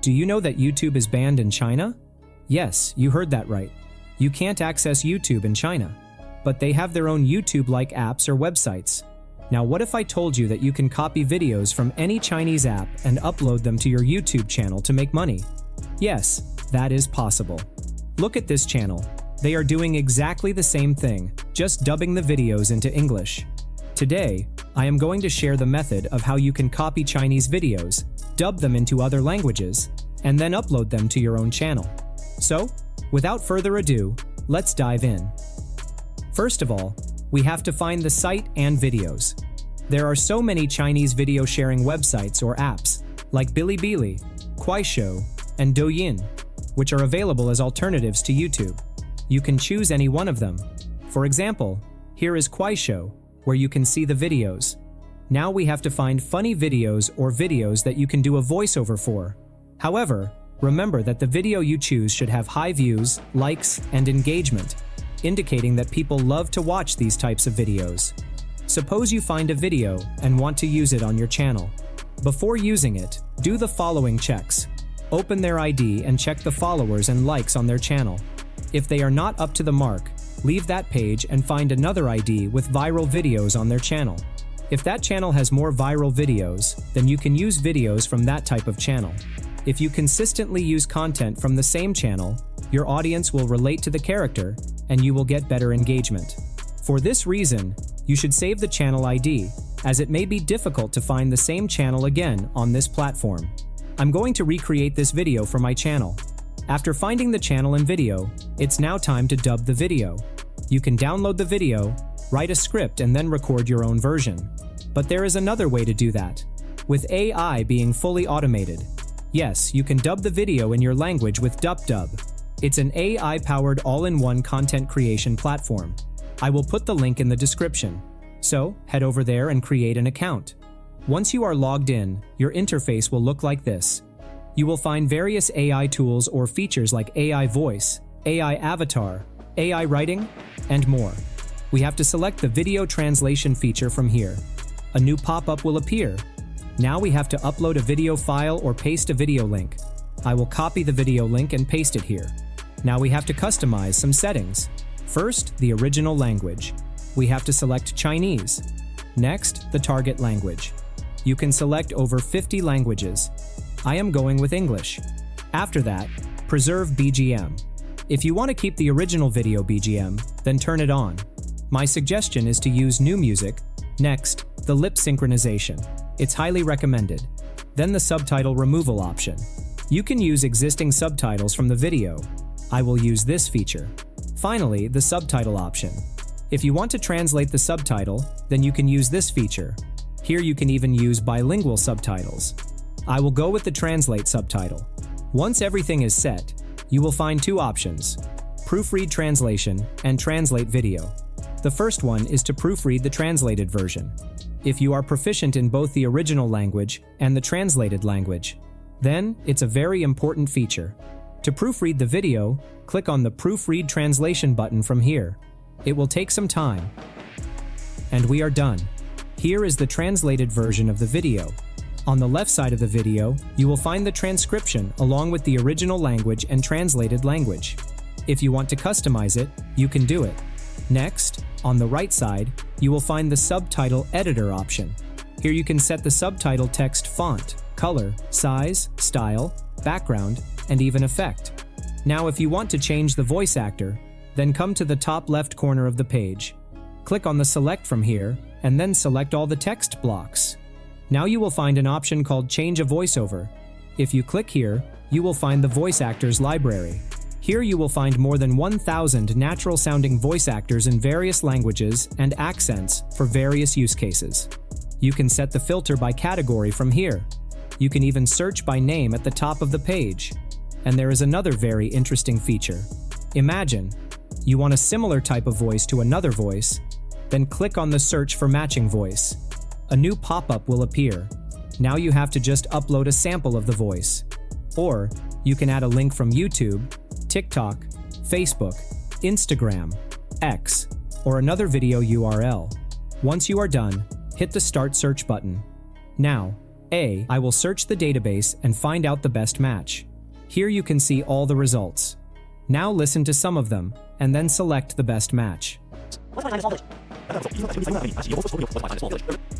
Do you know that YouTube is banned in China? Yes, you heard that right. You can't access YouTube in China, but they have their own YouTube-like apps or websites. Now, what if I told you that you can copy videos from any Chinese app and upload them to your YouTube channel to make money? Yes, that is possible. Look at this channel. They are doing exactly the same thing, just dubbing the videos into English. Today, I am going to share the method of how you can copy Chinese videos, dub them into other languages, and then upload them to your own channel. So, without further ado, let's dive in. First of all, we have to find the site and videos. There are so many Chinese video sharing websites or apps, like Bilibili, Kuaishou, and Douyin, which are available as alternatives to YouTube. You can choose any one of them. For example, here is Kuaishou, where you can see the videos. Now we have to find funny videos or videos that you can do a voiceover for. However, remember that the video you choose should have high views, likes, and engagement, indicating that people love to watch these types of videos. Suppose you find a video and want to use it on your channel. Before using it, do the following checks. Open their ID and check the followers and likes on their channel. If they are not up to the mark, leave that page and find another ID with viral videos on their channel. If that channel has more viral videos, then you can use videos from that type of channel. If you consistently use content from the same channel, your audience will relate to the character and you will get better engagement. For this reason, you should save the channel ID, as it may be difficult to find the same channel again on this platform. I'm going to recreate this video for my channel. After finding the channel and video, it's now time to dub the video. You can download the video, write a script, and then record your own version. But there is another way to do that, with AI being fully automated. Yes, you can dub the video in your language with DupDub. It's an AI-powered all-in-one content creation platform. I will put the link in the description. So, head over there and create an account. Once you are logged in, your interface will look like this. You will find various AI tools or features like AI voice, AI avatar, AI writing, and more. We have to select the video translation feature from here. A new pop-up will appear. Now we have to upload a video file or paste a video link. I will copy the video link and paste it here. Now we have to customize some settings. First, the original language. We have to select Chinese. Next, the target language. You can select over 50 languages. I am going with English. After that, preserve BGM. If you want to keep the original video BGM, then turn it on. My suggestion is to use new music. Next, the lip synchronization. It's highly recommended. Then the subtitle removal option. You can use existing subtitles from the video. I will use this feature. Finally, the subtitle option. If you want to translate the subtitle, then you can use this feature. Here you can even use bilingual subtitles. I will go with the translate subtitle. Once everything is set, you will find two options: proofread translation and translate video. The first one is to proofread the translated version. If you are proficient in both the original language and the translated language, then it's a very important feature. To proofread the video, click on the proofread translation button from here. It will take some time. And we are done. Here is the translated version of the video. On the left side of the video, you will find the transcription along with the original language and translated language. If you want to customize it, you can do it. Next, on the right side, you will find the subtitle editor option. Here you can set the subtitle text font, color, size, style, background, and even effect. Now if you want to change the voice actor, then come to the top left corner of the page. Click on the select from here, and then select all the text blocks. Now you will find an option called Change a Voiceover. If you click here, you will find the voice actors library. Here you will find more than 1,000 natural-sounding voice actors in various languages and accents for various use cases. You can set the filter by category from here. You can even search by name at the top of the page. And there is another very interesting feature. Imagine you want a similar type of voice to another voice, then click on the search for matching voice. A new pop-up will appear. Now you have to just upload a sample of the voice. Or you can add a link from YouTube, TikTok, Facebook, Instagram, X, or another video URL. Once you are done, hit the Start Search button. Now, A. I will search the database and find out the best match. Here you can see all the results. Now listen to some of them, and then select the best match.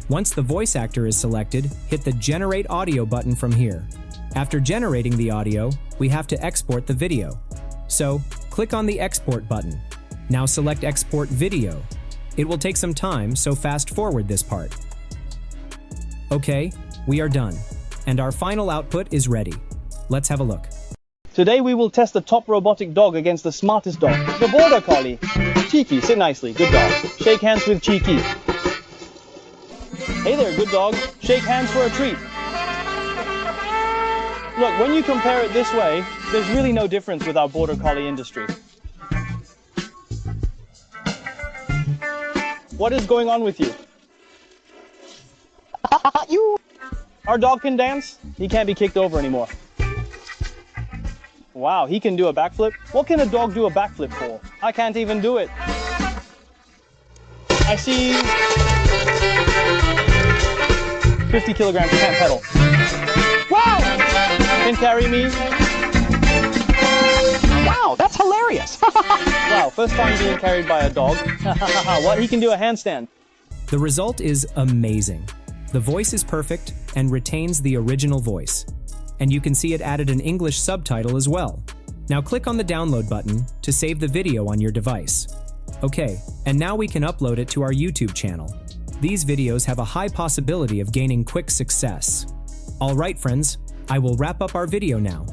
Once the voice actor is selected, hit the Generate Audio button from here. After generating the audio, we have to export the video. So, click on the Export button. Now select Export Video. It will take some time, so fast forward this part. Okay, we are done. And our final output is ready. Let's have a look. Today we will test the top robotic dog against the smartest dog, the Border Collie. Cheeky, sit nicely, good dog. Shake hands with Cheeky. Hey there, good dog. Shake hands for a treat. Look, when you compare it this way, there's really no difference with our Border Collie industry. What is going on with you? Our dog can dance? He can't be kicked over anymore. Wow, he can do a backflip? What can a dog do a backflip for? I can't even do it. I see 50 kilograms, can't pedal. Wow! Can carry me. Wow, that's hilarious. Wow, first time being carried by a dog. What, he can do a handstand. The result is amazing. The voice is perfect and retains the original voice. And you can see it added an English subtitle as well. Now click on the download button to save the video on your device. Okay, and now we can upload it to our YouTube channel. These videos have a high possibility of gaining quick success. Alright friends, I will wrap up our video now.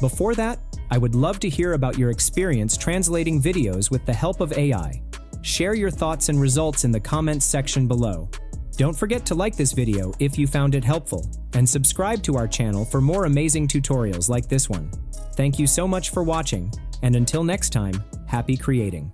Before that, I would love to hear about your experience translating videos with the help of AI. Share your thoughts and results in the comments section below. Don't forget to like this video if you found it helpful, and subscribe to our channel for more amazing tutorials like this one. Thank you so much for watching, and until next time, happy creating.